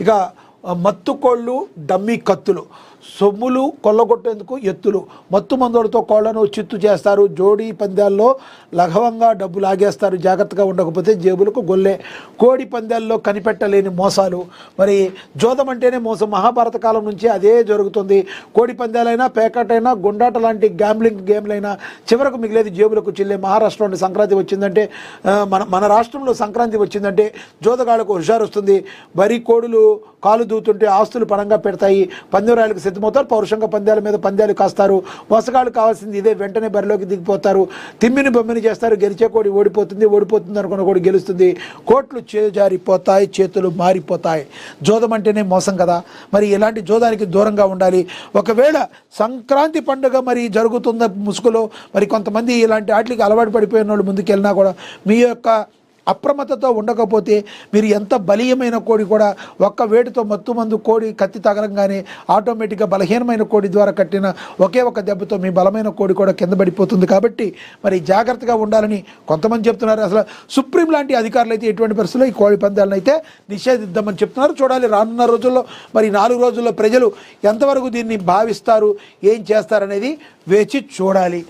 ఇక మత్తు కోళ్ళు డమ్మీ కత్తులు సొమ్ములు కొల్లగొట్టేందుకు ఎత్తులు మత్తు మందులతో కోళ్లను చిత్తు చేస్తారు. జోడీ పందాల్లో లఘవంగా డబ్బు లాగేస్తారు. జాగ్రత్తగా ఉండకపోతే జేబులకు గొల్లే. కోడి పందాల్లో కనిపెట్టలేని మోసాలు. మరి జోదం అంటేనే మోసం. మహాభారత కాలం నుంచి అదే జరుగుతుంది. కోడి పందాలైనా పేకాటైనా గుండాట లాంటి గ్యాంబ్లింగ్ గేమ్లైనా చివరకు మిగిలేది జేబులకు చిల్లే. మహారాష్ట్రలోని సంక్రాంతి వచ్చిందంటే మన రాష్ట్రంలో సంక్రాంతి వచ్చిందంటే జోదగాళ్లకు హుషారు వస్తుంది. వరి కోడులు కాలు దూతుంటే ఆస్తులు పణంగా పెడతాయి. పందెరాలకు సిద్ధమవుతారు. పౌరుషంగా పందాల మీద పందాలు కాస్తారు. మోసగాళ్ళు కావాల్సింది ఇదే. వెంటనే బరిలోకి దిగిపోతారు. తిమ్మిని బొమ్మిని చేస్తారు. గెలిచే కోడి ఓడిపోతుంది అనుకున్న కోడి గెలుస్తుంది. కోట్లు చేజారిపోతాయి, చేతులు మారిపోతాయి. జోదం అంటేనే మోసం కదా. మరి ఇలాంటి జోదానికి దూరంగా ఉండాలి. ఒకవేళ సంక్రాంతి పండుగ మరి జరుగుతున్న ముసుగులో మరి కొంతమంది ఇలాంటి వాటికి అలవాటు పడిపోయిన వాళ్ళు ముందుకెళ్ళినా కూడా మీ యొక్క అప్రమత్తతో ఉండకపోతే మీరు ఎంత బలీయమైన కోడి కూడా ఒక్క వేడితో మత్తు కోడి కత్తి తగలంగానే ఆటోమేటిక్గా బలహీనమైన కోడి ద్వారా కట్టిన ఒకే ఒక దెబ్బతో మీ బలమైన కోడి కూడా కింద పడిపోతుంది. కాబట్టి మరి జాగ్రత్తగా ఉండాలని కొంతమంది చెప్తున్నారు. అసలు సుప్రీం లాంటి అధికారులు అయితే ఎటువంటి పరిస్థితుల్లో ఈ కోడి పందాలను అయితే నిషేధిద్దామని చెప్తున్నారు. చూడాలి రానున్న రోజుల్లో మరి 4 రోజుల్లో ప్రజలు ఎంతవరకు దీన్ని భావిస్తారు, ఏం చేస్తారనేది వేచి చూడాలి.